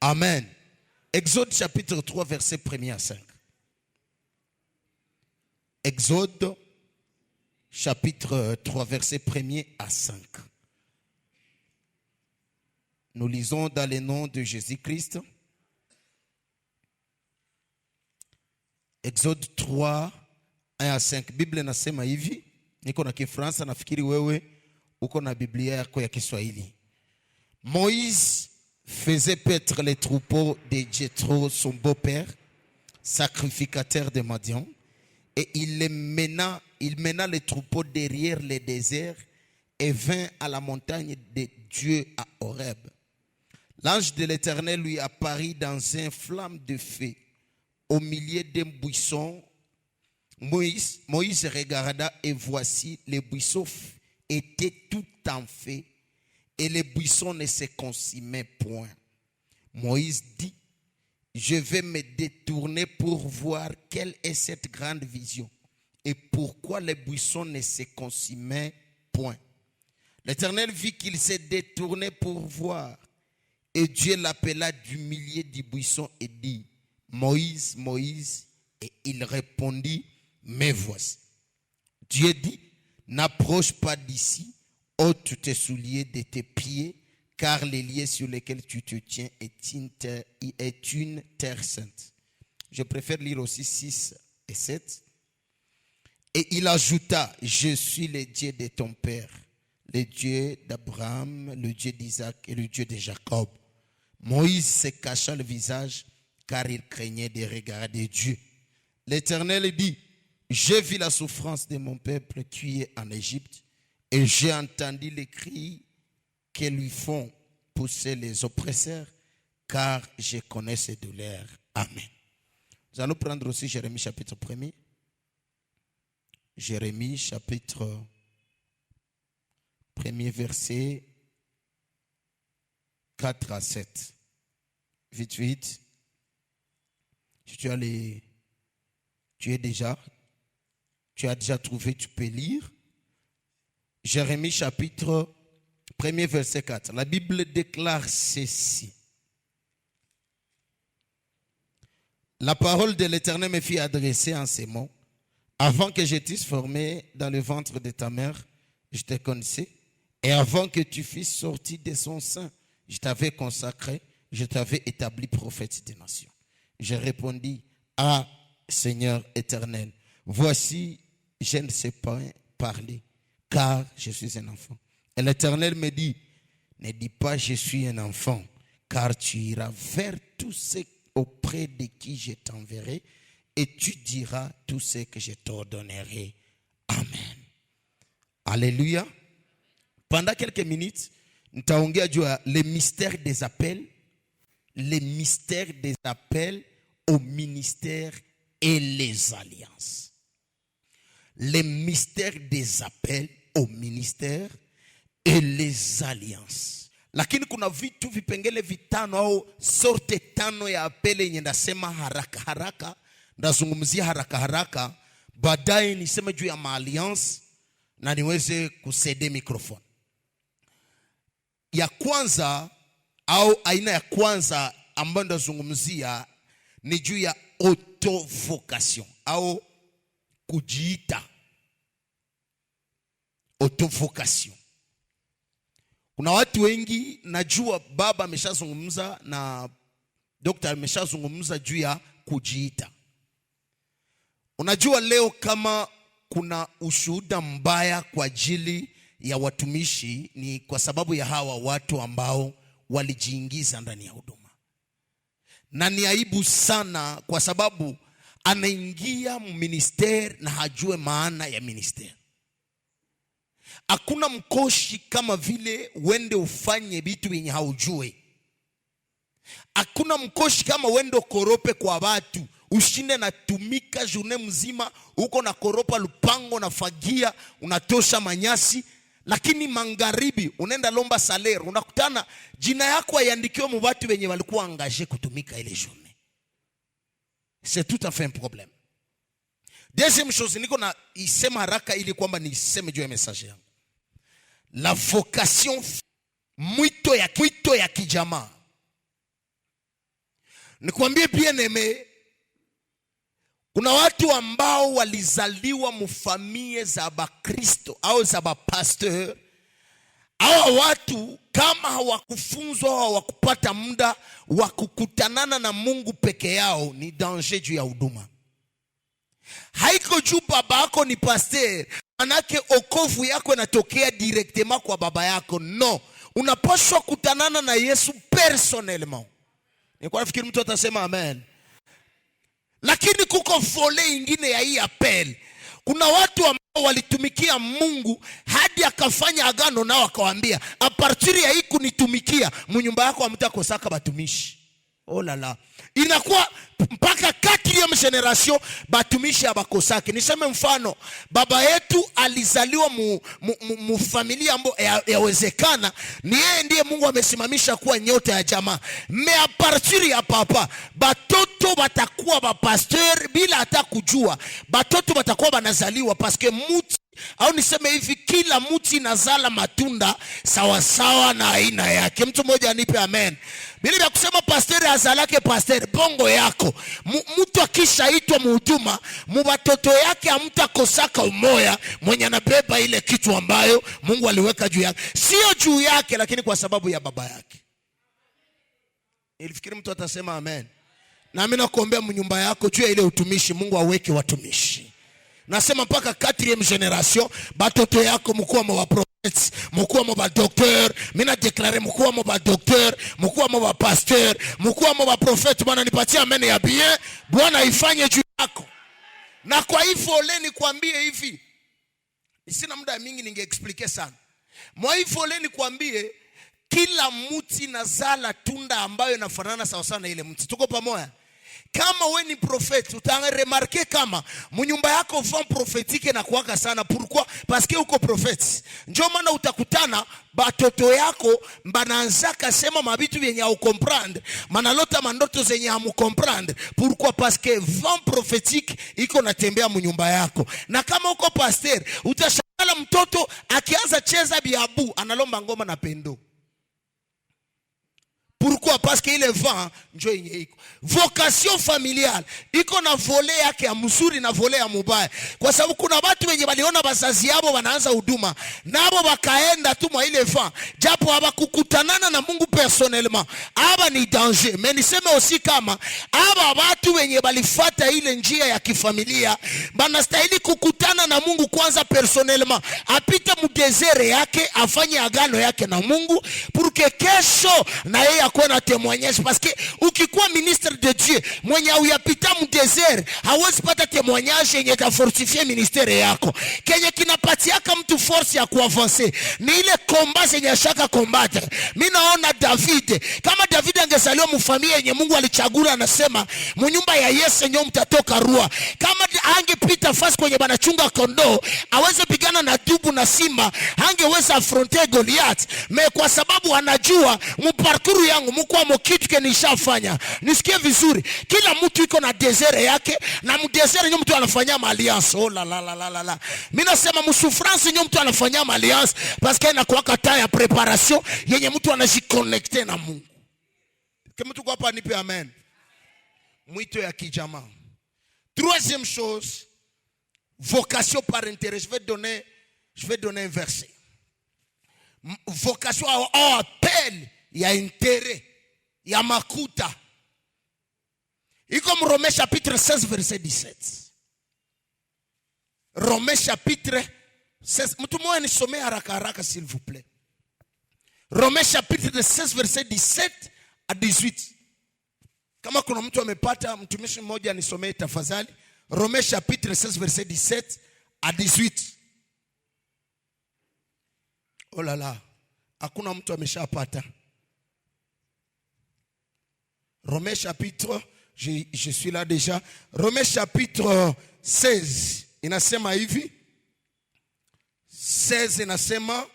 Amen. Exode chapitre 3, verset 1er à 5. Exode chapitre 3, verset 1er à 5. Nous lisons dans le nom de Jésus-Christ. Exode 3, 1 à 5. Bible nasema hivi. Niko na Kifaransa, nafikiri wewe uko na Biblia yako ya Kiswahili. Moïse faisait paître les troupeaux de Jéthro, son beau-père, sacrificateur de Madian, et il mena les troupeaux derrière les déserts et vint à la montagne de Dieu à Horeb. L'ange de l'Éternel lui apparut dans une flamme de feu au milieu d'un buisson. Moïse regarda et voici les buissons étaient tout en feu et les buissons ne se consumaient point. Moïse dit, je vais me détourner pour voir quelle est cette grande vision et pourquoi les buissons ne se consumaient point. L'Éternel vit qu'il s'est détourné pour voir et Dieu l'appela du milieu du buisson et dit, Moïse, Moïse, et il répondit, me voici. Dieu dit, n'approche pas d'ici, ôte tes souliers de tes pieds, car les lieux sur lesquels tu te tiens est une terre sainte. Je préfère lire aussi 6 et 7. Et il ajouta, je suis le Dieu de ton père, le Dieu d'Abraham, le Dieu d'Isaac et le Dieu de Jacob. Moïse se cacha le visage, car il craignait de regarder Dieu. L'Éternel dit, j'ai vu la souffrance de mon peuple qui est en Égypte, et j'ai entendu les cris que lui font pousser les oppresseurs, car je connais ses douleurs. Amen. Nous allons prendre aussi Jérémie chapitre 1er. Jérémie chapitre 1er verset 4 à 7. Vite, vite. Si tu as déjà trouvé, tu peux lire. Jérémie chapitre 1er verset 4. La Bible déclare ceci. La parole de l'Éternel me fit adresser en ces mots. Avant que je t'eusse formé dans le ventre de ta mère, je te connaissais. Et avant que tu fusses sorti de son sein, je t'avais consacré, je t'avais établi prophète des nations. Je répondis, ah Seigneur éternel, voici, je ne sais pas parler, car je suis un enfant. Et l'Éternel me dit, ne dis pas je suis un enfant, car tu iras vers tous ceux auprès de qui je t'enverrai, et tu diras tout ce que je t'ordonnerai. Amen. Alléluia. Pendant quelques minutes, nous allons dire les mystères des appels au ministère et les alliances. Les mystères des appels au ministère et les alliances. Lakini kuna vitu vipengele vitano au sorte tano ya apele yenye ndasema haraka haraka, ndazungumzia haraka haraka, baadaye niseme juu ya maalliance na niweze kusede mikrofoni. Ya kwanza au aina ya kwanza ambayo ndazungumzia ni juu ya autovocation au kujiita. Autovocation. Kuna watu wengi, najua baba ameshazungumza na daktari ameshazungumza juu ya kujiita. Unajua leo kama kuna ushuhuda mbaya kwa ajili ya watumishi ni kwa sababu ya hawa watu ambao walijiingiza ndani ya huduma. Na ni aibu sana kwa sababu anaingia ministeri na hajue maana ya ministeri. Hakuna mkoshi kama vile wende ufanye vitu vyenye haujue. Hakuna mkoshi kama wende korope kwa watu, ushinde na tumika june mzima, uko na koropa lupango na fagia, unatosha manyasi, lakini magharibi unaenda lomba salaire, unakutana jina yako haiandikiwe mu watu wenye walikuwa angaje kutumika ile journée. C'est tout à fait un problème. Deuxième chose, niko na isema haraka ili kwamba niseme juu ya message yangu. La vocation, mwito ya kijamaa. Nikwambie bien aimé, kuna watu ambao walizaliwa mufamie za bakristo au za bapasteur. Hawa watu kama hawakufunzwa, hawakupata muda wa kukutanana na Mungu peke yao, ni danger juu ya huduma. Haiko juu baba yako ni pasteur, manake okovu yako inatokea directement kwa baba yako. No, unapaswa kutanana na Yesu personnellement. Nilikuwa nafikiri mtu atasema amen. Lakini kuko vole ingine ya hii appel. Kuna watu ambao walitumikia Mungu hadi akafanya agano nao akawaambia, a partir ya hii kunitumikia, mnyumba yako hamtakosaka batumishi. Oh la la. Inakuwa mpaka 4e generation batumishi abakosake. Niseme mfano, baba yetu alizaliwa mu familia ambayo yawezekana ni yeye ndiye Mungu amesimamisha kuwa nyota ya jamaa. Me a partir ya papa, batoto batakuwa ba pasteur bila hata kujua. Batoto batakuwa banazaliwa paske muti, au niseme hivi, kila muti nazala matunda sawa sawa na aina yake. Mtu mmoja anipe amen. Bila kusema pasteur azalake pasteur, bongo yako. Mtu akishaitwa muhuduma, mubatoto yake hamtakosaka umoya mwenye anabeba ile kitu ambayo Mungu aliweka juu yake. Sio juu yake, lakini kwa sababu ya baba yake. Nilifikiri mtu atasema amen. Na mimi nakuombea mnyumba yako juu ya ile utumishi, Mungu aweke watumishi. Nasema mpaka 4e generation batoto yako mkuwa mwa prophets, mkuwa mwa docteur, mina declare mkuwa mwa docteur, mkuwa mwa pasteur, mkuwa mwa prophet. Bwana nipatie amen ya bien. Bwana ifanye juu yako. Na kwa hivyo leni kuambie hivi, sina muda mingi ningeexplain sana. Mwa hivyo leni kuambie, kila mti nazala tunda ambayo inafanana sawa sana ile mti. Tuko pamoja? Kama we ni profeti, utaremarke kama mnyumba yako vent prophétique na kuwaka sana. Pourquoi? Parce que uko profeti. Ndio maana utakutana batoto yako banaanzaka sema mabitu vyenye au comprendre, manalota mandoto zenye hamu comprendre. Pourquoi? Parce que vent prophétique iko natembea mnyumba yako. Na kama uko pasteur, utashangala mtoto akianza cheza biabu analomba ngoma na pendo. Pourquoi? Parce que ile vent njo yenye iko. Vocation familiale iko na vole yake ya mzuri na vole ya mubaya. Kwa sababu kuna watu wenye waliona bazazi yao wanaanza huduma, nabo wakaenda tu mwa ile vent, japo hawakukutanana na Mungu personnellement. Aba ni danger. Mais niseme aussi kama aba watu wenye walifuata ile njia ya kifamilia, banastahili kukutana na Mungu kwanza personnellement. Apite mu desert yake, afanye agano yake na Mungu, pour que kesho na yeye akuwe na témoignage. Parce que ukikuwa ministre de Dieu mwenye uyapita mu desert, hawezi pata témoignage yenye ta fortifier ministère yako. Kenye kinapatiaka mtu force ya kuavancer ni ile combat yenye shaka combattre. Mimi naona David, kama David angezaliwa mu familia yenye Mungu alichagula, anasema mnyumba ya Yese nyo mtatoka rua. Kama angepita fasi kwenye banachunga kondoo, aweze pigana na dubu na simba, angeweza affronter Goliath. Me kwa sababu anajua muparkuru yangu mkwa mokitu ke nishafanya. Nisikie vizuri, kila mtu iko na desert yake, na mu desert nyo mtu anafanya alliance. Oh la la la la la. Mimi nasema musufrance nyo mtu anafanya alliance, parce que inakuwa kata ya preparation yenye mtu anajiconnecter na Mungu. Kama mtu kwa hapa nipe amen. Mwito ya kijamaa. Troisième chose, vocation par intérêt. Je vais donner un verset. Vocation au appel ya intérêt, ya makuta. Iko Romains chapitre 16 verset 17. Romains chapitre 16. Mtu mmoja nisomee haraka haraka s'il vous plaît. Romains chapitre 16 verset 17 à 18. Kama kuna mtu amepata, mtumishi mmoja anisomee tafadhali. Romains chapitre 16 verset 17 à 18. Oh là là, hakuna mtu ameshapata. Romains chapitre, je suis là déjà. Romains chapitre 16 inasema hivi. 16 inasema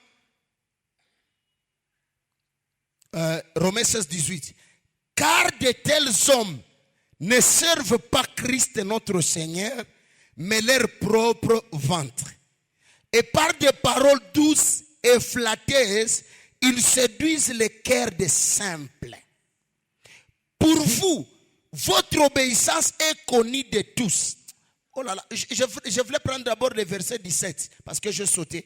Romains 16 18. Car de tels hommes ne servent pas Christ notre Seigneur, mais leur propre ventre. Et par des paroles douces et flatteuses, ils séduisent les cœurs des simples. Pour vous, votre obéissance est connue de tous. Oh là là, je voulais prendre d'abord le verset 17 parce que je sautais.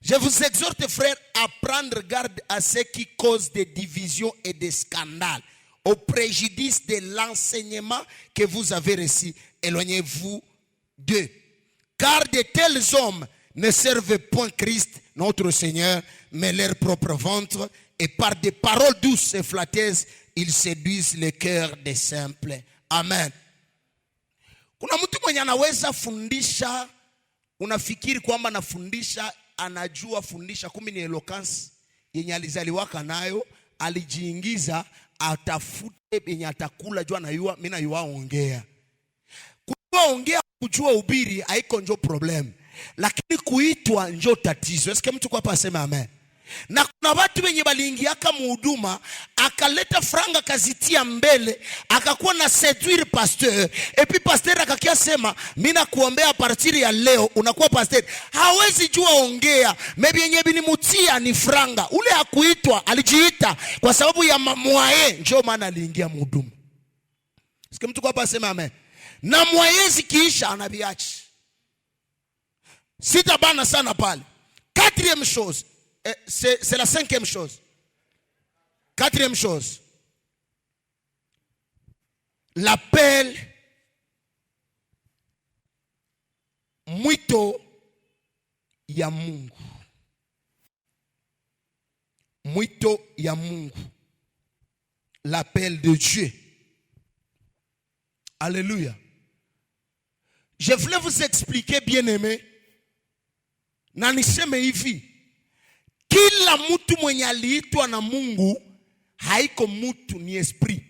Je vous exhorte, frères, à prendre garde à ceux qui causent des divisions et des scandales, au préjudice de l'enseignement que vous avez reçu. Éloignez-vous d'eux. Car de tels hommes ne servent point Christ, notre Seigneur, mais leur propre ventre, et par des paroles douces et flatteuses, ils séduisent le cœur des simples. Amen. Kuna mtu mwenye anaweza fundisha, unafikiri kwamba anafundisha, anajua fundisha, kumbe ni eloquence yenye alizaliwaka nayo, alijiingiza atafute yenye atakula, jua anayua, mimi nayua ongea. Kujua ongea, kujua ubiri haiko njo problem, lakini kuitwa njo tatizo. Eske mtu kwa hapa aseme amen? Na kuna watu wenye baliingiaka muhuduma, akaleta franga kazitia mbele, akakuwa na seduire pasteur, epi pasteur akakia sema, mimi nakuombea partir ya leo unakuwa pasteur. Hawezi jua ongea, maybe yenye binimutia ni franga. Ule hakuitwa, alijiita kwa sababu ya mwaye, njoo maana aliingia muhuduma. Sikia mtu kwa hapa aseme amen? Na mwaye zikiisha anabiachi. Sitabana sana pale. Quatrième chose, c'est la cinquième chose. Quatrième chose, l'appel mwito ya Mungu. Mwito ya Mungu. L'appel de Dieu. Alléluia. Je voulais vous expliquer, bien-aimés, na niseme hivi, kila mtu mwenye aliitwa na Mungu haiko mtu, ni esprit.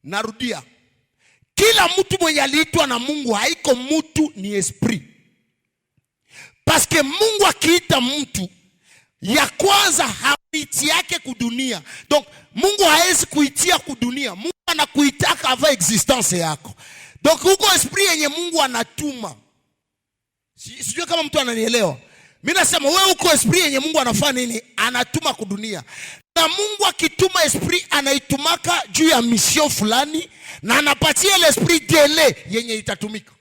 Narudia, kila mtu mwenye aliitwa na Mungu haiko mtu, ni esprit. Parce que Mungu akiita mtu, ya kwanza haiti yake kudunia. Donc Mungu haezi kuitia kudunia, Mungu anakuitaka ava existence yako. Donc huko esprit yenye Mungu anatuma. Sijui kama mtu ananielewa. Mimi nasema wewe uko esprit yenye Mungu anafanya nini? Anatuma kudunia. Na Mungu akituma esprit anaitumaka juu ya mission fulani, na anapatia ile esprit dele yenye itatumika.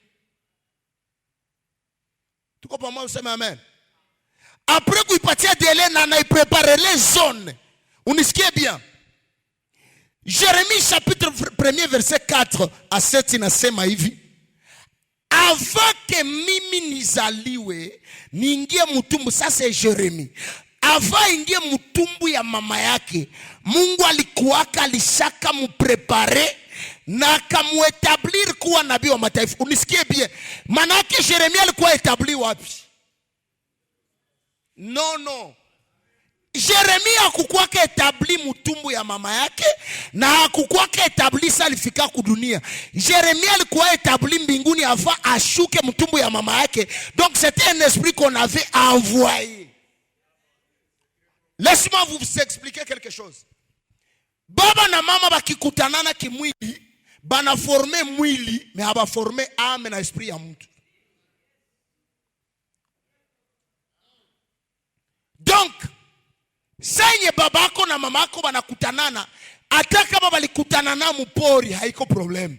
Tuko pamoja, useme amen. Après kuipatia dele na anaiprepare les zones. Unisikie bien. Jérémie chapitre 1 verset 4 à 7 inasema hivi: avant que mimi nizaliwe niingie mutumbu. Sasa Jérémie avant ingie mutumbu ya mama yake, Mungu alikuwaka alishaka muprepare na akamuetablir kuwa nabii wa mataifa. Unisikie bien, manake Jérémie alikuwa etabli wapi? No. Jérémie hakukuwaka etabli mutumbu ya mama yake, na hakukuwaka etabli salifika kudunia. Jérémie alikuwa etabli mbinguni avant ashuke mutumbu ya mama yake. Donc c'était un esprit qu'on avait envoyé. Laisse-moi vous expliquer quelque chose. Baba na mama bakikutanana kimwili, bana forme mwili, mais haba forme ame na esprit ya mtu. Donc senye babako na mamako banakutanana, hata kama balikutanana mupori haiko problem,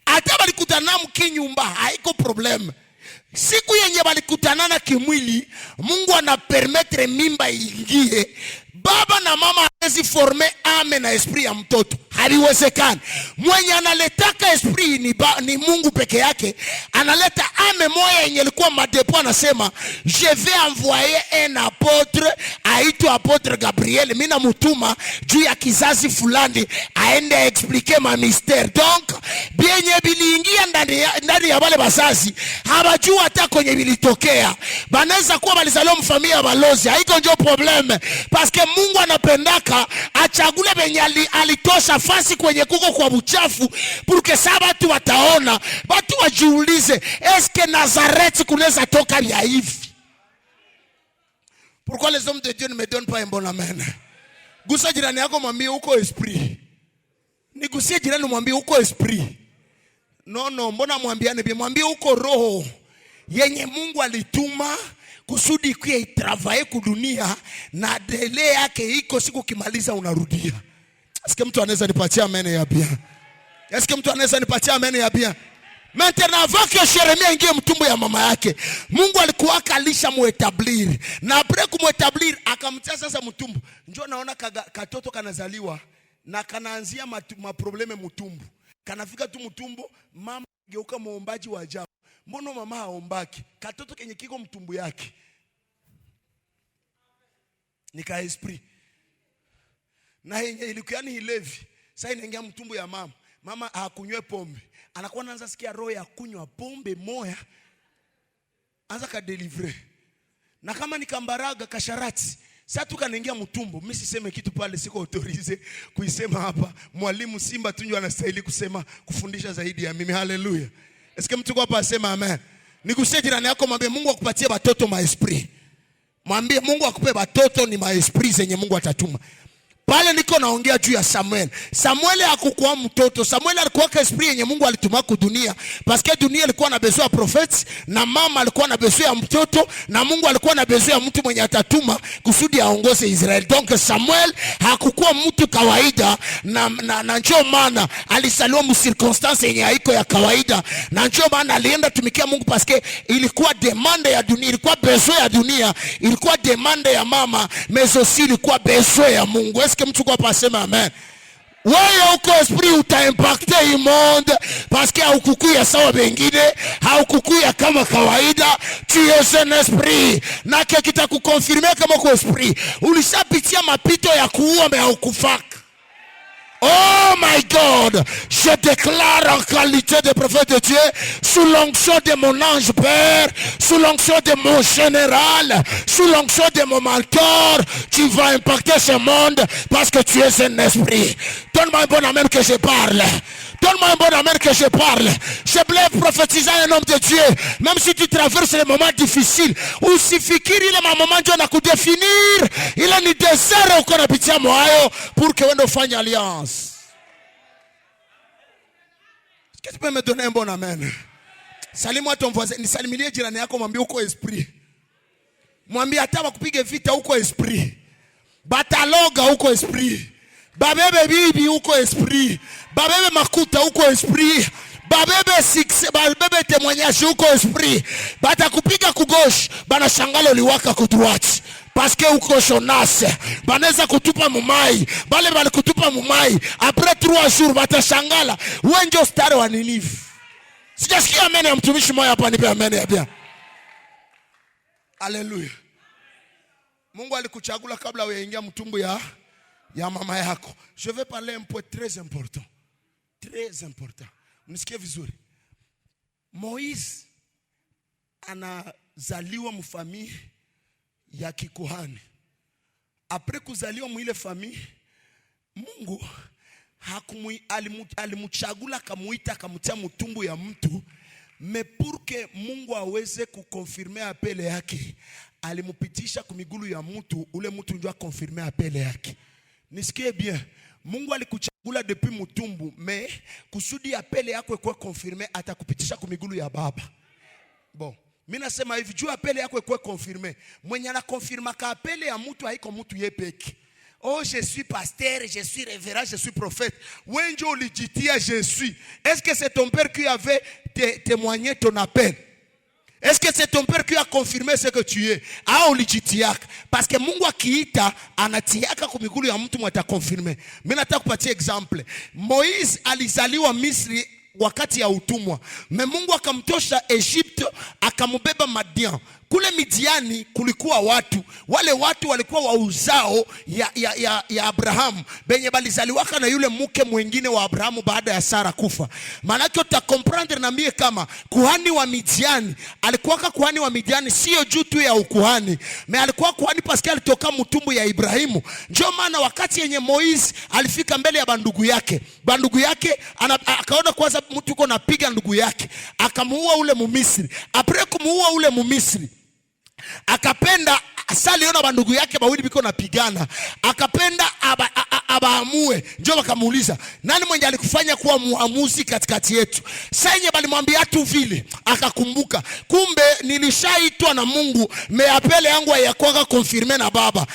hata balikutanana mkinyumba haiko problem. Siku yenye balikutanana kimwili, Mungu ana-permettre mimba ingie, baba na mama hawezi forme ame na esprit ya mtoto. Haliwezekani. Mwenye analetaka esprit ni Mungu peke yake. Analeta ame moya yenye ilikuwa madepo, anasema je vais envoyer un apôtre, aitwa apôtre Gabriel, mimi namutuma juu ya kizazi fulani aende expliquer ma mystère. Donc bienye biliingia ndani ya wale bazazi habajua hata kwenye bilitokea. Banaweza kuwa balizaliwa mfamilia ya balozi, haiko ndio probleme. Parce que Mungu anapendaka achagule benye alitosha fasi kwenye kuko kwa buchafu, pour que ça watu wataona, watu wajiulize, eske Nazareth kunaweza toka vya hivi? Pourquoi les hommes de Dieu ne me donnent pas un bon amen? Gusa jirani yako mwambie uko esprit. Nigusie jirani mwambie uko esprit. No, mbona mwambiane bien? Mwambie uko roho yenye Mungu alituma kusudi kwa itravaye kudunia, na dele yake iko siku kimaliza unarudia. Est-ce que mtu anaweza nipatia amen ya bien? Est-ce que mtu anaweza nipatia amen ya bien? Maintenant avant que Yeremia aingie mtumbo ya mama yake, Mungu alikuwa akalisha muetablir. Na après kumuetablir akamtia sasa mtumbo. Njoo naona katoto kanazaliwa na kanaanzia maprobleme mtumbo. Kanafika tu mtumbo, mama geuka muombaji wa ajabu. Mbona mama haombaki? Katoto kenye kiko mtumbo yake nika esprit. Na yenye ilikuwa ni hilevi. Sasa inaingia mtumbo ya mama. Mama hakunywe pombe. Anakuwa anaanza sikia roho ya kunywa pombe moya. Anza ka deliver. Na kama ni kambaraga kasharati, sasa tukanaingia mtumbo. Mimi siseme kitu pale, siko autorize kuisema hapa. Mwalimu Simba tunyo anastahili kusema, kufundisha zaidi ya mimi. Haleluya. Eske mtu kwa hapa asema amen. Nikusie jirani yako, mwambie Mungu akupatie watoto maesprit. Mwambie Mungu akupe watoto ni maesprit zenye Mungu atatuma. Pale niko naongea juu ya Samuel. Samuel hakukuwa mtoto. Samuel alikuwa kwa esprit yenye Mungu alituma kwa dunia. Paske dunia ilikuwa na besoin ya prophets, na mama alikuwa na besoin ya mtoto, na Mungu alikuwa na besoin ya mtu mwenye atatuma kusudi aongoze Israeli. Donc Samuel hakukuwa mtu kawaida, na njoo maana alisaliwa mu circonstance yenye haiko ya kawaida, na njoo maana alienda tumikia Mungu paske ilikuwa demande ya dunia, ilikuwa besoin ya dunia, ilikuwa demande ya mama, mais aussi ilikuwa besoin ya Mungu. Mtu kwa pasema amen. Wewe uko esprit utaimpacte hii monde parce que haukukuya sawa bengine, haukukuya kama kawaida. Tu es un esprit. Na kita kukonfirmer kama uko esprit. Ulishapitia mapito ya kuua mais haukufaka. Oh my God, je déclare en qualité de prophète de Dieu, sous l'onction de mon ange père, sous l'onction de mon général, sous l'onction de mon mentor, tu vas impacter ce monde parce que tu es un esprit. Donne-moi un bon amen que je parle. Donne-moi un bon amen que je parle. Je voulais prophétiser un homme de Dieu. Même si tu traverses les moments difficiles, ou si fikiri ile moment Dieu na kudefinir, ile ni désert uko napitia moyo pour que wende ufanye alliance. Est-ce que tu peux me donner un bon amen? Salimua ton voisin, nisalimilie jirani yako, mwambie uko esprit. Mwambie hata wakupige vita uko esprit. Bataloga uko esprit. Babebe bibi uko esprit. Babebe makuta uko esprit. Babebe succès, babebe témoignage uko esprit. Bata kupiga ku gauche, bana shangalo liwaka ku droite. Parce que uko Jonas, baneza kutupa mumai, bale bali kutupa mumai. Après 3 jours bata shangala, wenjo stare wa Ninive. Sijasikia amen ya mtumishi moja hapa, nipe amen ya bien. Haleluya. Mungu alikuchagula kabla uingia mtumbo ya mama yako. Je vais parler un point très important. Très important. Mnisikie vizuri. Moïse anazaliwa mfamii ya kikuhani. Après kuzaliwa mwile famii, Mungu alimuchagula kamuita kamutia mtumbo ya mtu, mais pour que Mungu aweze kukonfirmer apele yake, alimupitisha kumigulu ya mtu, ule mtu ndio akonfirmer apele yake. Nisikie bien. Mungu alikuchagula depuis mutumbu, mais kusudi apele yako ikuwe confirme, atakupitisha kumigulu ya baba. Bon, mimi nasema hivi, juu apele yako ikuwe confirme, mwenye ana confirma ka apele ya mtu haiko mtu yepeki. Oh, je suis pasteur, je suis révérend, je suis prophète. Wenjo ulijitia je suis. Est-ce que c'est ton père qui avait témoigné ton appel? Est-ce que c'est ton père qui a confirmé ce que tu es? Ah, ulijitiaka. Parce que Mungu akiita anatiaka kumigulu ya mtu mwata confirmer. Mimi nataka kupatia example. Moïse alizaliwa Misri wakati ya utumwa. Mungu akamtosha Egypte, akamubeba Madian. Kule Midiani kulikuwa watu, wale watu walikuwa wa uzao ya Abrahamu, benye balizaliwaka na yule mke mwingine wa Abrahamu baada ya Sara kufa. Manake utakomprendre na mie kama kuhani wa Midiani, alikuwa kuhani wa Midiani sio juu tu ya ukuhani, me alikuwa kuhani paske alitoka mtumbu ya Ibrahimu. Ndio maana wakati yenye Moïse alifika mbele ya bandugu yake akaona kwanza mtu uko napiga ndugu yake, akamuua ule Mumisri. Après kumuua ule Mumisri, akapenda asaliona bandugu yake bawili biko napigana, akapenda abaamue. Njoo wakamuuliza, nani mwenye alikufanya kuwa muamuzi katikati yetu? Sasa balimwambia tu vile, akakumbuka kumbe nilishaitwa na Mungu, meapele yangu hayakuwa confirme na baba.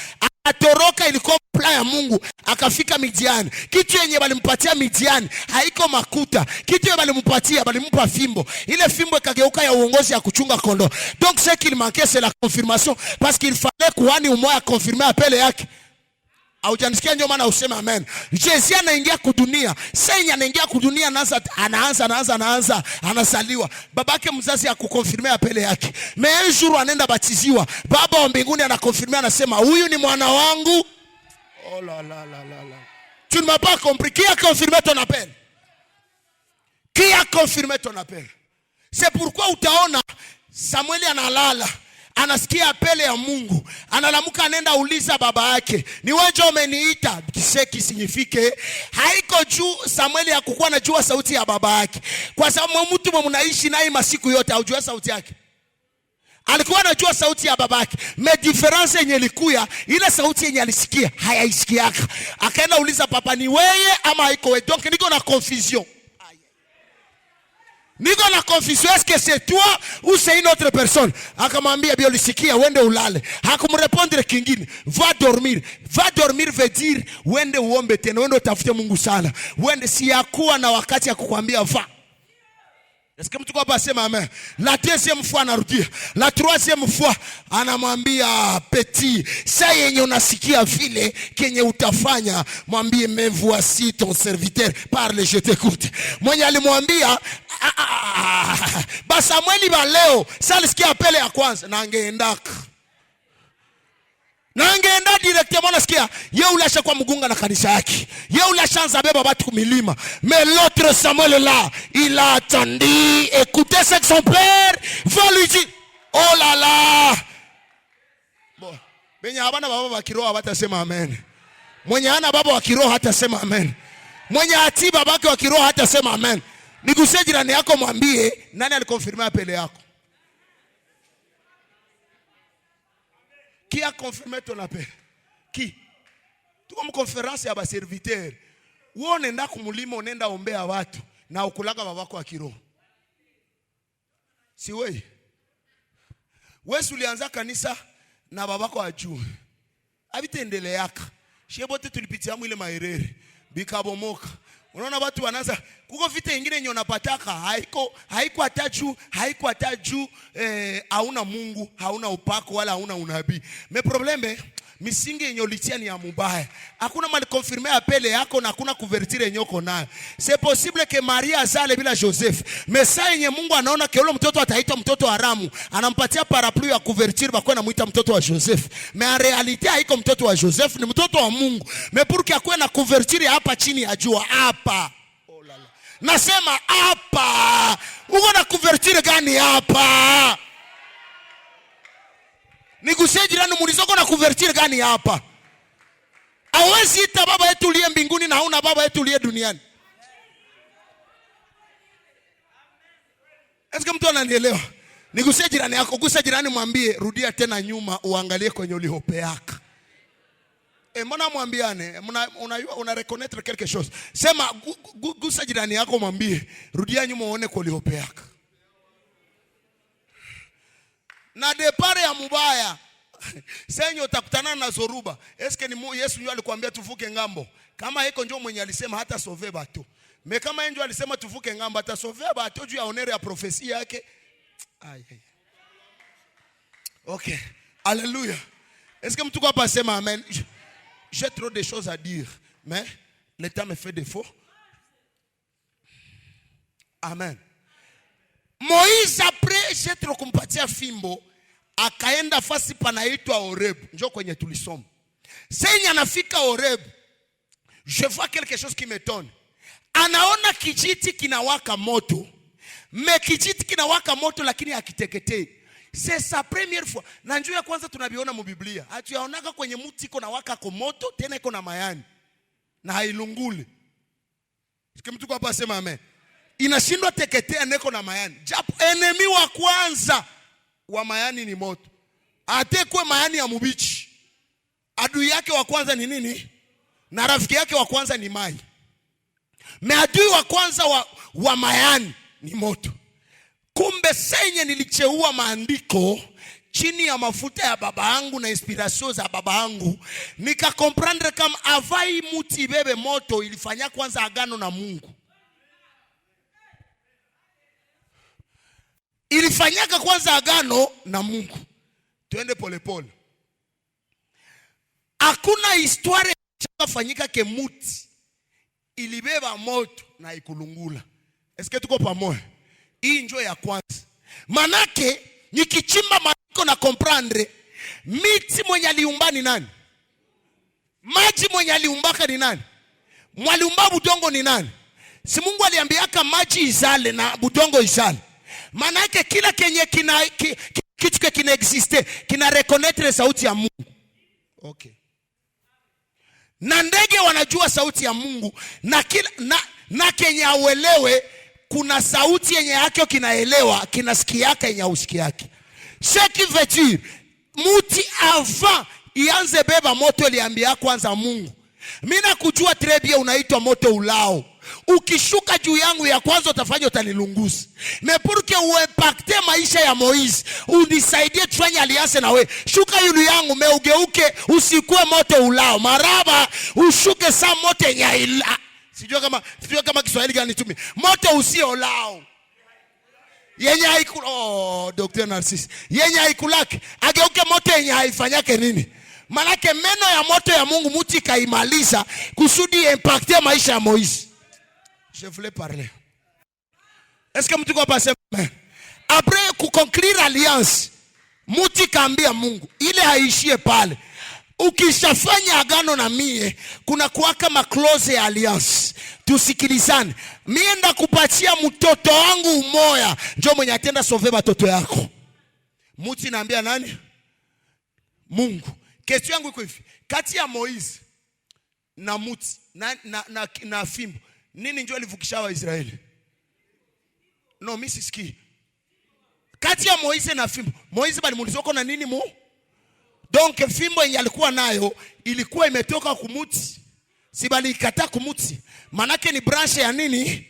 atoroka, ilikuwa plan ya Mungu, akafika Midiani. Kitu yenye balimpatia Midiani haiko makuta, kitu yenye balimpatia balimpa fimbo. Ile fimbo ikageuka ya uongozi ya kuchunga kondoo. Donc ce qu'il manquait c'est la confirmation, parce qu'il fallait kuhani umoja confirmer apele yake. Haujanisikia? Ndio maana useme amen. Yesu anaingia kudunia. Sasa anaingia kudunia, anaanza anasaliwa. Babake mzazi akukonfirmea apele yake. Mais un jour anaenda batiziwa. Baba wa mbinguni anakonfirmea, anasema huyu ni mwana wangu. Oh la la la la la. Tu ne m'as pas compris. Qui a confirmé ton appel? Qui a confirmé ton appel? C'est pourquoi utaona Samueli analala, anasikia apele ya Mungu, analamuka, anaenda uliza baba yake, ni wewe ndio umeniita? Kiseki signifike haiko juu Samueli hakukuwa anajua sauti ya baba yake, kwa sababu mtu mnaishi naye masiku yote haujua sauti yake. Alikuwa anajua sauti ya baba yake, mais difference yenye ilikuwa ile sauti yenye alisikia hayaisikiaka. Akaenda uliza papa, ni wewe ama haiko wewe? Donc niko na confusion. Niko na confusion, est-ce que c'est toi ou c'est une autre personne? Akamwambia bio lisikia, wende ulale. Hakumrepondre kingine, va dormir. Va dormir veut dire wende uombe tena, wende utafute Mungu sana. Wende si yakuwa na wakati ya kukwambia va. Est-ce que mtu kwa hapa sema amen? La deuxième fois anarudia. La troisième fois anamwambia petit, sasa yenye unasikia vile kenye utafanya, mwambie me voici ton serviteur, parle je t'écoute. Mwenye alimwambia ba Samueli ba leo, sasa alisikia apele ya kwanza na angeendaka. Na angeenda directement, nasikia yeye ulasha kwa mgunga na kanisa yake. Yeye ulashanza beba watu kumilima. Mais l'autre Samuel là, il a attendu, écoutez ce que son père va lui dire. Oh là là. Bon, benye habana baba wa kiroho hawatasema amen. Mwenye ana baba wa kiroho hatasema amen. Mwenye ati babake wa kiroho hatasema amen. Nigusie jirani yako, mwambie nani alikonfirmea apele yako? Qui a confirmé ton appel? Qui? Tu comme conférence ya ba serviteur. Wewe unaenda kumulima, unaenda ombea watu na ukulaga babako wa kiroho. Si wewe? Wewe ulianza kanisa na babako wa juu. Habitendeleaka. Shebote tulipitia mwile maerere. Bikabomoka. Unaona watu wanaanza kuko vita nyingine yenye unapataka haiko hata juu hauna Mungu, hauna upako wala hauna unabii. Mais problème misingi yenye ulitia ni ya mubaya. Hakuna mali confirmer apele yako na hakuna couverture yenye uko nayo. C'est possible que Maria azale bila Joseph. Mais ça yenye Mungu anaona ke yule mtoto ataitwa mtoto haramu, anampatia parapluie ya couverture bakwe na muita mtoto wa Joseph. Mais en réalité haiko mtoto wa Joseph, ni mtoto wa Mungu. Mais pour que akwe na couverture hapa chini ya jua hapa. Oh la la. Nasema hapa. Uko na couverture gani hapa? Nigusie jirani, mulizoko na couverture gani hapa? Hawezi ita baba yetu uliye mbinguni na hauna baba yetu uliye duniani. Est-ce que mtu ananielewa? Nigusie jirani yako, gusa jirani, mwambie rudia tena nyuma uangalie kwenye ulihopeaka. Mbona mwambiane? Una reconnaître quelque chose. Sema gusa jirani yako, mwambie rudia nyuma uone kwa ulihopeaka. Na depare ya mubaya. Senyo utakutana na zoruba. Eske ni Yesu ndio alikwambia tuvuke ngambo? Kama hiko ndio mwenye alisema hata sauver bato. Me kama ndio alisema tuvuke ngambo, hata sauver bato juu ya honere ya profesia yake. Okay. Alléluia. Est-ce que mtu kwa hapa sema amen? J'ai trop de choses à dire, mais le temps me fait défaut. Amen. Moïse après Jethro kumpatia fimbo, akaenda fasi panaitwa Horeb. Njoo kwenye tulisoma. Senya anafika Horeb, je vois quelque chose qui m'étonne. Anaona kijiti kinawaka moto. Mais kijiti kinawaka moto lakini hakiteketei. C'est sa première fois. Na njoo ya kwanza tunabiona mu Biblia. Hatuyaonaka kwenye mti iko na waka kwa moto, tena iko na mayani. Na hailunguli. Mtu kwa hapa sema amen. Inashindwa teketea neko na mayani. Japo enemy wa kwanza wa mayani ni moto. Atekwe mayani ya mubichi. Adui yake wa kwanza ni nini? Na rafiki yake wa kwanza ni mai. Adui wa kwanza wa mayani ni moto. Kumbe senye nilicheua maandiko, chini ya mafuta ya baba yangu na inspiration za baba yangu, nika comprendre kama avai muti bebe moto ilifanya kwanza agano na Mungu. Ilifanyaka kwanza agano na Mungu. Tuende pole pole. Hakuna historia chakafanyika ke muti ilibeba moto na ikulungula. Eske tuko pamoja? Hii njo ya kwanza. Manake nikichimba maandiko na comprendre miti mwenye aliumba ni nani? Maji mwenye aliumbaka ni nani? Mwaliumba budongo ni nani? Si Mungu aliambiaka maji izale na budongo izale. Manake kila kenye kitu kina existe kina reconnaître sauti ya Mungu. Okay. Na ndege wanajua sauti ya Mungu na kenye auelewe kuna sauti yenye yake kinaelewa kinasikiaka yenye usikiake. Ce qui veut dire muti avant ianze beba moto iliambia kwanza Mungu. Mimi nakujua très bien unaitwa moto ulao. Ukishuka juu yangu ya kwanza utafanya utanilunguza. Mais pour que uimpacte maisha ya Moise, unisaidie tufanye alliance na we. Shuka yulu yangu meugeuke usikue moto ulao. Maraba ushuke sa moto nyaila. Sijua kama Kiswahili gani tumi. Moto usio lao. Yenye haikula Dr. Narcisse. Yenye haikulaki ageuke moto yenye haifanyake nini? Manake meno ya moto ya Mungu muti kaimaliza kusudi impacte maisha ya Moise. Je voulais parler. Est-ce que mtu kwa passer? Après conclure alliance, muti kaambia Mungu ile haishie pale. Ukishafanya agano na mie kuna kuwaka maklose ya alliance. Tusikilizane. Mie ndakupatia mtoto wangu umoya njoo mwenye atenda sauver watoto yako. Muti naambia nani? Mungu. Kesho yangu iko hivi. Kati ya Moise na muti na fimbo nini njoo alivukisha wa Israeli? No, mimi sisikii. Kati ya Moise na fimbo. Moise balimuuliza uko na nini mu? Donc fimbo yenye alikuwa nayo ilikuwa imetoka kumuti. Si bali ikata kumuti. Manake ni branche ya nini?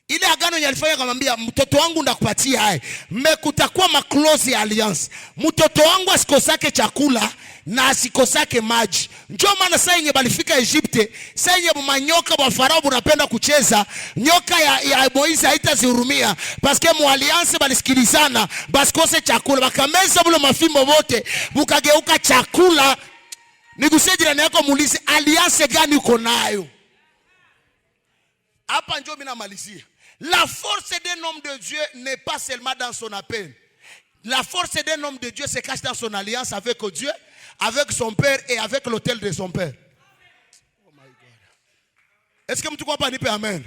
Ile agano yenye alifanya akamwambia mtoto wangu ndakupatia haya. Mmekutakuwa maclose ya alliance. Mtoto wangu asikosake chakula na asikosake maji. Njoo maana sasa yenye balifika Egypte, sasa yenye manyoka wa Farao unapenda kucheza, nyoka ya Moise haitazihurumia parce que mu alliance balisikilizana, basikose chakula, bakameza bule mafimbo wote, bukageuka chakula. Nigusie jirani yako muulize alliance gani uko nayo? Hapa njoo mimi namalizia. La force d'un homme de Dieu n'est pas seulement dans son appel. La force d'un homme de Dieu se cache dans son alliance avec Dieu, avec son père et avec l'autel de son père. Oh my God. Est-ce que mtu kwa nipe amen?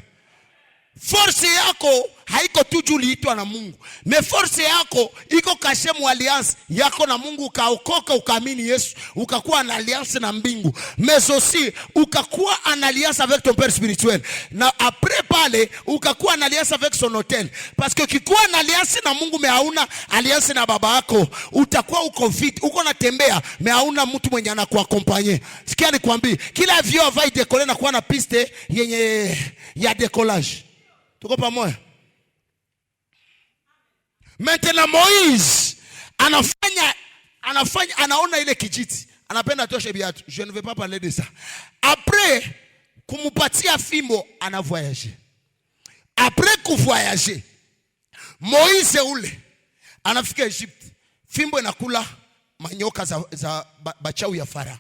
Force yako haiko tu juu liitwa na Mungu. Me force yako iko kashe mu alliance yako na Mungu, ukaokoka ukaamini Yesu, ukakuwa en alliance na mbingu. Mais aussi ukakuwa en alliance avec ton père spirituel. Na après pale ukakuwa en alliance avec son hôtel. Parce que ukikuwa en alliance na Mungu me hauna alliance na baba yako, utakuwa uko vite, uko natembea me hauna mtu mwenye anakuaccompagner. Sikia nikwambie, kila avion va décoller na kuwa na piste yenye ya décollage. Tuko pamoja? Maintenant Moïse anaona ile kijiti, anapenda toshe biatu. Je ne vais pas parler de ça. Après kumupatia fimbo ana voyager. Après kuvoyager Moïse ule anafika Egypte. Fimbo inakula manyoka za bachau ya Farao.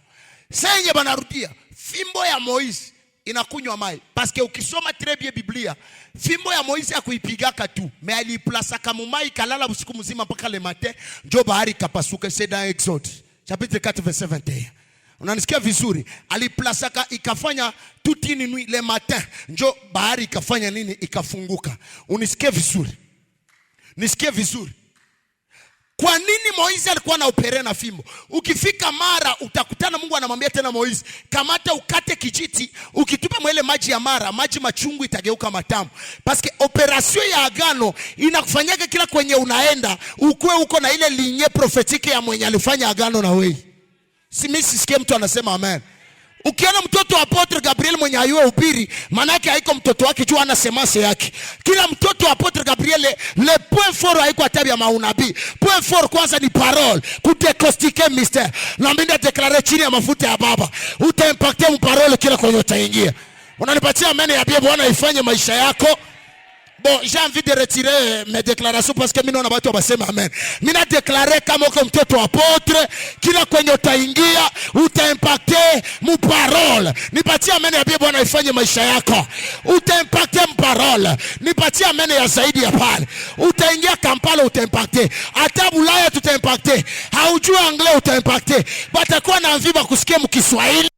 Sasa yenye banarudia fimbo ya Moïse inakunywa mai. Parce que ukisoma très bien Biblia, fimbo ya Moïse ya kuipigaka tu, mais aliplasa kama mai kalala usiku mzima mpaka le matin, ndio bahari kapasuka. C'est dans Exode chapitre 4 verset 21. Unanisikia vizuri? Aliplasa ikafanya toute une nuit, le matin ndio bahari ikafanya nini? Ikafunguka. Unisikie vizuri? Nisikie vizuri? Kwa nini Moïse alikuwa na opere na fimbo? Ukifika Mara utakutana Mungu anamwambia tena Moïse, kamata ukate kijiti, ukitupa mwele maji ya Mara, maji machungu itageuka matamu. Parce que operation ya agano inakufanyaka kila kwenye unaenda, ukue uko na ile linye profetike ya mwenye alifanya agano na wewe. Si mimi sisikie mtu anasema amen. Ukiona mtoto wa Apotre Gabriel mwenye ayue upiri, maana yake haiko mtoto wake juu ana semence yake. Kila mtoto wa Apotre Gabriel le point fort haiko atabia maunabii. Point fort kwanza ni parole, kudecortiquer mystère. Na mimi declarer chini ya mafuta ya Baba, utaimpacter mparole kila kwenye utaingia. Unanipatia amani ya Biblia, Bwana ifanye maisha yako. Bon, j'ai envie de retirer mes déclarations parce que mimi na watu wasema amen. Mimi na declarer kama uko mtoto wa Apotre, kila kwenye utaingia utaimpacter mparole. Nipatie amen ya Biblia, Bwana ifanye maisha yako. Utaimpacter mparole. Nipatie amen ya zaidi ya pale. Utaingia Kampala utaimpacter. Hata Bulaya tutaimpacter. Haujui anglais utaimpacter. Batakuwa na mviba kusikia mkiswahili.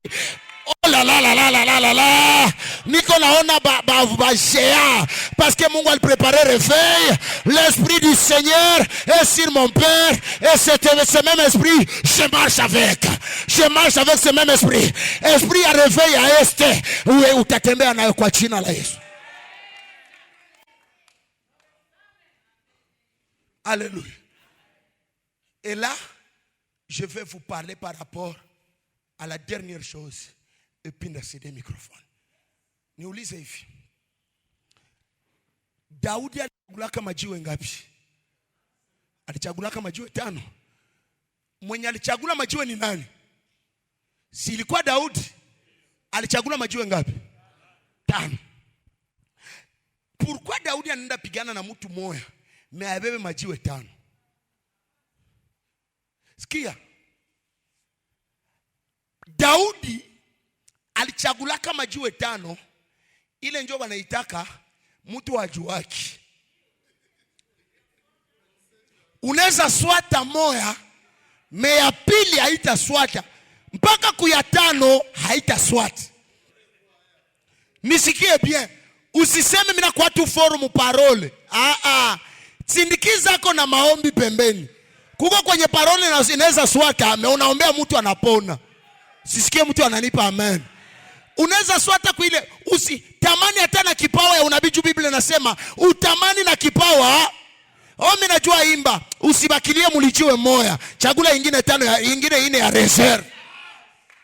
Oh la la la la la la la la. Niko naona géant parce que Mungu préparé réveil. L'esprit du Seigneur est sur mon père et ce même esprit je marche avec. Je marche avec ce même esprit. Esprit à réveil à este. Uwe utatembea nayo kwa jina la Yesu. Alléluia. Et là, je vais vous parler par rapport à la dernière chose. Et puis na cédé microphone. Niulize hivi. Daudi alichagulaka majiwe ngapi? Alichagulaka majiwe 5. Mwenye alichagula majiwe ni nani? Si ilikuwa Daudi? Alichagula majiwe ngapi? 5. Pourquoi Daudi anaenda pigana na mtu moya mais abebe majiwe 5? Sikia. Daudi alichagulaka majiwe 5, ile njoo wanaitaka mtu wa juaki. Unaweza swata moya, ya pili haita swata, mpaka kuya 5 haita swata. Nisikie bien, usiseme mimi na kwa tu forum parole. Sindikiza yako na maombi pembeni. Kuko kwenye parole na inaweza swata, unaombea mtu anapona. Sisikie mtu ananipa amen. Unaweza swata kwa ile usitamani hata na kipawa ya unabii. Biblia inasema utamani na kipawa. Mimi najua imba, usibakilie mulijiwe moya. Chagula ingine 5 ya ingine 4 ya reserve.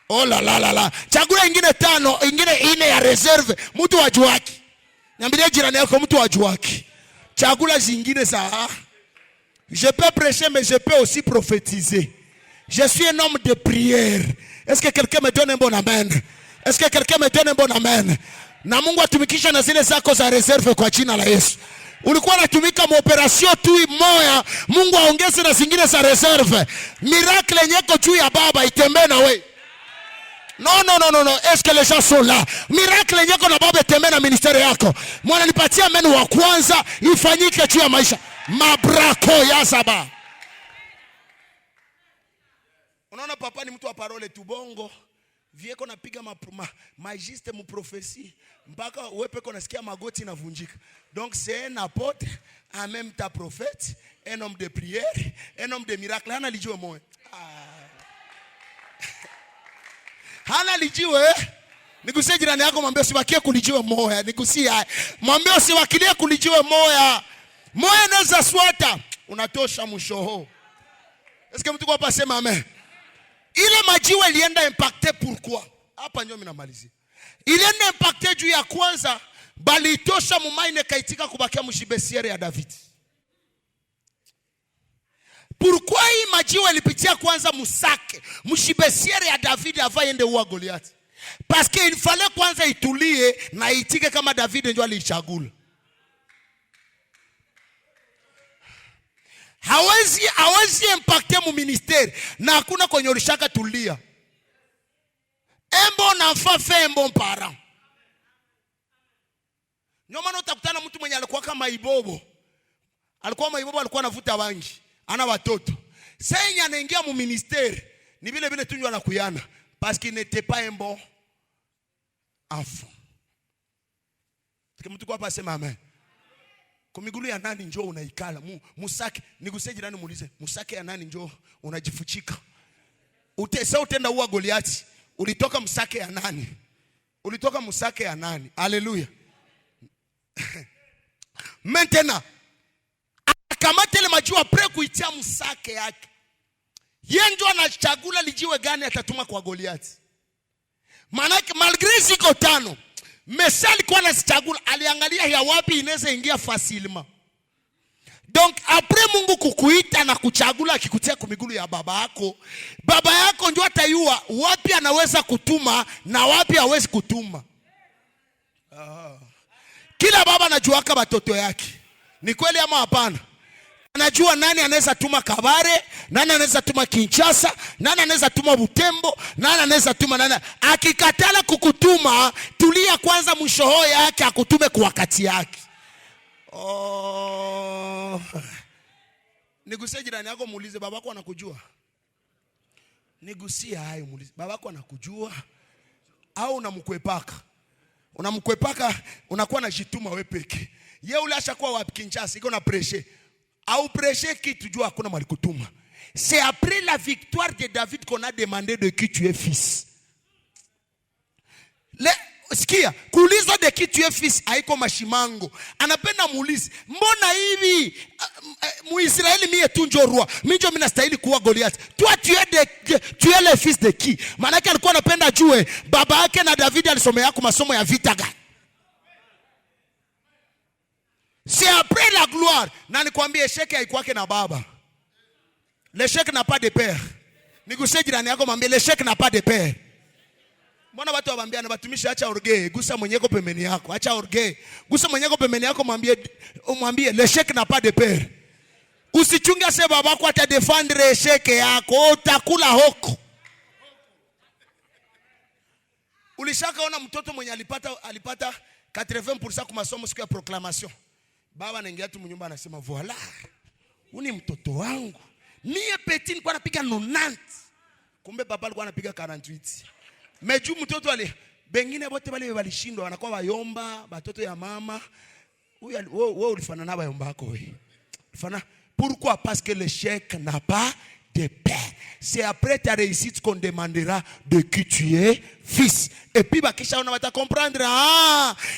Oh la la la la. Chagula ingine 5, ingine 4 ya reserve. Mtu wa juaki. Niambie jirani yako mtu wa juaki. Chagula zingine za je peux prêcher mais je peux aussi prophétiser. Je suis un homme de prière. Est-ce que quelqu'un me donne un bon amen? Est-ce que quelqu'un me donne un bon amen? Na Mungu atumikisha na zile zako za reserve kwa jina la Yesu. Ulikuwa unatumika maoperation tu moya, Mungu aongeze na zingine za reserve. Miracle nyeko juu ya baba itembee na wewe. Non. Est-ce que les gens sont là? Miracle nyeko na baba itembee na ministeri yako. Mwana nipatia amen wa kwanza ifanyike juu ya maisha. Mabrako ya saba. Unaona papa ni mtu wa parole tu bongo. Vieko napiga magiste mu prophétie mpaka wepeko nasikia magoti navunjika. Donc c'est un apôtre, en même temps prophète, un homme de prière, un homme de miracle. Hana lijiwe moyo. Hana lijiwe. Nikusie jirani yako mwambie usibakie kulijiwe moyo. Nikusie mwambie usibakilie kulijiwe moyo. Moyo inaweza swata, unatosha mshoho. Est-ce que mtu kwa hapa sema amen? Ile majiwe ilienda impacter pourquoi? Hapa ndio mimi namalizia. Ilienda impacter juu ya kwanza, bali itosha mumaine kaitika kubakia mshibesiere ya David. Pourquoi hii majiwe ilipitia kwanza musake, mshibesiere ya David avaende uwa Goliath? Parce que il fallait kwanza itulie na itike kama David ndio alichagula. Hawezi impacter mu ministeri na hakuna kwenye ulishaka tulia. Un bon enfant fait un bon parent. Ndio maana utakutana mtu mwenye alikuwa kama ibobo. Alikuwa anavuta bangi. Ana watoto. Sasa anaingia mu ministeri ni vile tunjwa na kuyana parce qu'il n'était pas un bon enfant. Tukimtu kwa hapa sema amen. Kumigulu ya nani njoo unaikala musake nigusie jirani muulize musake ya nani njoo unajifuchika. Sasa utenda uwa Goliathi, ulitoka musake ya nani? Ulitoka musake ya nani? Haleluya. Maintenant akamata ile majiwe après kuitia musake yake. Yeye ndio anachagula lijiwe gani atatuma kwa Goliathi. Maanake malgré ziko tano, Mesa alikuwa anazichagula, aliangalia ya wapi inaweza ingia facilement. Donc après Mungu kukuita na kuchagula akikutia kumigulu ya baba yako ndio atayua wapi anaweza kutuma na wapi hawezi kutuma. Kila baba anajuaka watoto yake. Ni kweli ama hapana? Anajua nani anaweza tuma Kabare, nani anaweza tuma Kinshasa, nani anaweza tuma Butembo, nani anaweza tuma nani. Akikatala kukutuma, tulia kwanza mshoho yake akutume kwa wakati yake. Nigusie jirani yako muulize, babako anakujua? Nigusie hayo muulize, babako anakujua? Au unamkwepaka? Unamkwepaka, unakuwa na jituma wewe peke. Yeye ule ashakuwa wapi Kinshasa, iko na pressure. Au prêcher qui tu dois kuna malikutuma. C'est après la victoire de David qu'on a demandé de qui tu es fils. Sikia, kuuliza de qui tu es fils haiko mashimango. Anapenda muulize, mbona hivi Muisraeli mie tu ndio roi, mimi ndio ninastahili kuwa Goliath. Toi tu es le fils de qui? Maana yake alikuwa anapenda jue baba yake na David alisomea yako masomo ya vita gani. C'est après la gloire. Na nikwambie échec haikuwake na baba. L'échec n'a pas de père. Nigusie jirani yako mwambie l'échec n'a pas de père. Mbona watu waambia na watumishi acha orgueil, gusa mwenyeko pembeni yako, acha orgueil. Gusa mwenyeko pembeni yako mwambie l'échec n'a pas de père. Usichunge ase babako ata défendre échec yako, utakula hoko. Ulishakaona mtoto mwenye alipata 80% kwa masomo siku ya proclamation. Baba anaingia tu mnyumba anasema voila, uni mtoto wangu. Mie petit nilikuwa napiga 90. Kumbe baba alikuwa anapiga 48. Meju mtoto wale bengine wote wale walishindwa wanakuwa wayomba, watoto ya mama. Wewe ulifana na wayomba wako wewe. Ulifana pourquoi? Parce que l'échec n'a pas de père. C'est après ta réussite qu'on demandera de qui tu es fils. Et puis bakisha ona wata comprendre,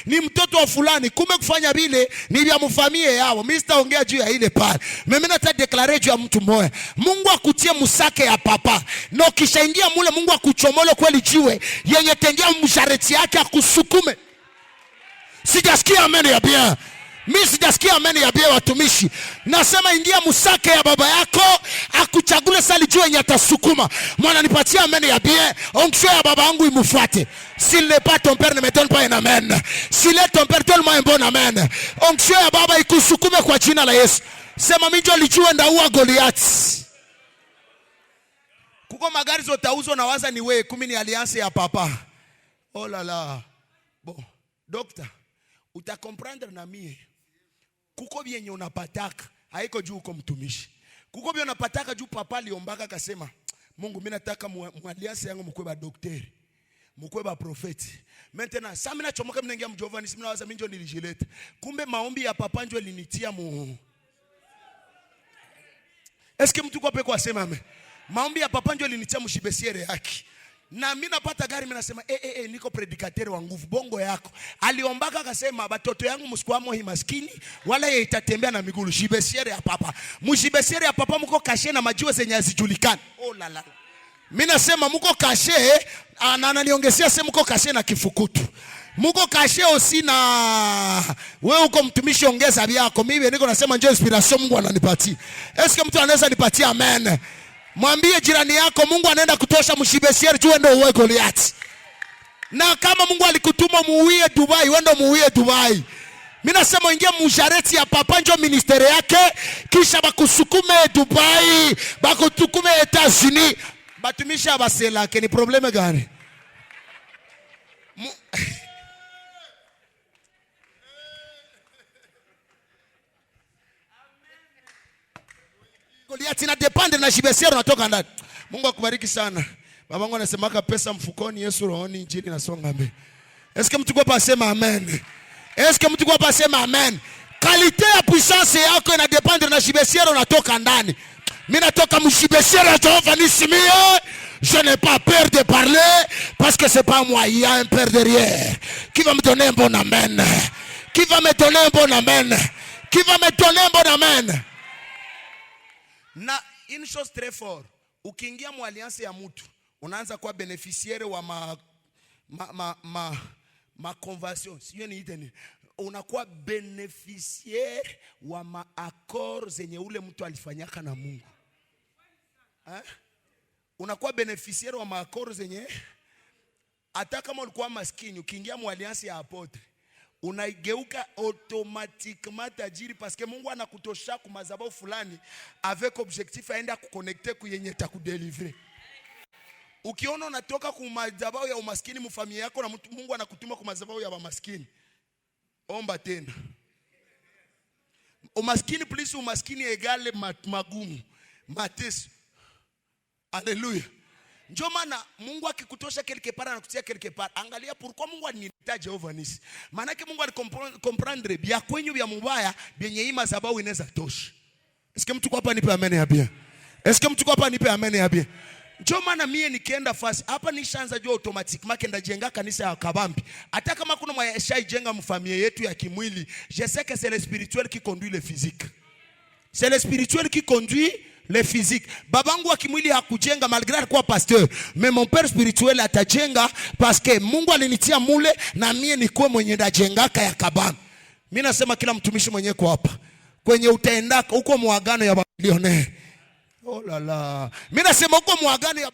ni mtoto wa fulani, kumbe kufanya vile ni vya mfamie yao. Mimi sitaongea juu ya ile pale. Mimi nataka declare juu ya mtu mmoja. Mungu akutie musake ya papa. Na kisha ingia mule Mungu akuchomole kweli jiwe yenye tengia mshareti yake akusukume. Sijasikia amen ya bien. Mimi sijasikia amen ya bia watumishi. Nasema ingia musake ya baba yako akuchagule sali juu yenye atasukuma. Mwana nipatia amen ya bia, onction ya baba yangu imufuate. S'il n'est pas ton père, ne me donne pas un amen. S'il est ton père, donne-moi un bon amen. Onction ya baba ikusukume kwa jina la Yesu. Sema mimi ndio nilijua ndaua Goliath. Kuko magari zote uzo na waza ni wewe, 10 ni alliance ya papa. Oh la la. Bon, docteur, uta comprendre na mie. Kuko vyenye unapataka haiko juu uko mtumishi. Kuko vyenye unapataka juu papa aliombaka akasema, Mungu mimi nataka mwaliasi yangu mkwe ba daktari, mkwe ba profeti. Maintenant sasa mimi nachomoka mimi naingia mjovani, mimi nawaza mimi ndio nilijileta. Kumbe maombi ya papa ndio linitia mu. Eske mtu kwa peko asema ame. Maombi ya papa ndio linitia mshibesiere yake. Na mimi napata gari mimi nasema niko predicateur wa nguvu bongo yako. Aliombaka akasema batoto yangu msikwamo hii maskini wala yeye itatembea na miguu. Shibesiere ya papa. Mshibesiere ya papa mko kashe na majua zenye hazijulikani. Oh la la. Mimi nasema mko kashe ananiongezea sema mko kashe na kifukutu. Mko kashe osina wewe uko mtumishi ongeza vyako. Mimi niko nasema njoo inspiration Mungu ananipatia. Eske mtu anaweza nipatia amen? Mwambie jirani yako Mungu anaenda kutosha mshibesieri juu ndio uwe Goliath. Na kama Mungu alikutuma muuie Dubai, wewe ndio muuie Dubai. Mimi nasema ingia mshareti ya papa ndio ministeri yake, kisha bakusukume Dubai, bakutukume Etats-Unis. Batumisha basela ke ni probleme gani? Goliath ina depende na shibesiero natoka ndani. Mungu akubariki sana. Babangu anasemaka pesa mfukoni, Yesu rohoni, injili inasonga mbele. Est-ce que mtu kwa pasema amen? Est-ce que mtu kwa pasema amen? Qualité ya puissance yako ina depende na shibesiero natoka ndani. Mimi natoka mshibesiero Jehova nisimie. Je n'ai pas peur de parler parce que c'est pas moi, il y a un père derrière. Qui va me donner un bon amen? Qui va me donner un bon amen? Qui va me donner un bon amen? Na une chose très fort, ukiingia mu alliance ya mtu, unaanza kuwa beneficiaire wa ma convention, sio niite ni, unakuwa beneficiaire wa maakor zenye ule mtu alifanyaka na Mungu. Unakuwa beneficiaire wa maakor zenye hata kama ulikuwa maskini ukiingia mu alliance ya apotre unaigeuka automatiquement tajiri, parce que Mungu anakutosha ku madhabahu fulani avec objectif aenda kuconnecter ku yenye takudeliver. Ukiona unatoka ku madhabahu ya umaskini mu familia yako na Mungu anakutuma ku madhabahu ya maskini, omba tena. Umaskini plus umaskini egale magumu, mateso. Haleluya. Ndio maana Mungu akikutosha quelque part anakutia quelque part. Angalia pourquoi Mungu aninita Jehova Nisi. Maana yake Mungu alikomprendre bia kwenyu bia mubaya benye hii madhabahu inaweza tosha. Est-ce que mtu kwa hapa nipe amen ya bia? Est-ce que mtu kwa hapa nipe amen ya bia? Ndio maana mie nikienda fasi hapa nishaanza jua automatiquement kenda jenga kanisa ya Kabambi. Hata kama kuna mwasha jenga mfamilia yetu ya kimwili, je sais que c'est le spirituel qui conduit le physique. C'est le spirituel qui conduit le physique. Babangu wa kimwili hakujenga malgré alikuwa pasteur, mais mon père spirituel atajenga parce que Mungu alinitia mule na mie nikuwe mwenye ndajengaka ya Kabambi. Mimi nasema kila mtumishi mwenye kwa hapa kwenye utaendaka huko muagano ya mabilionea. Oh la la. Mimi nasema huko muagano ya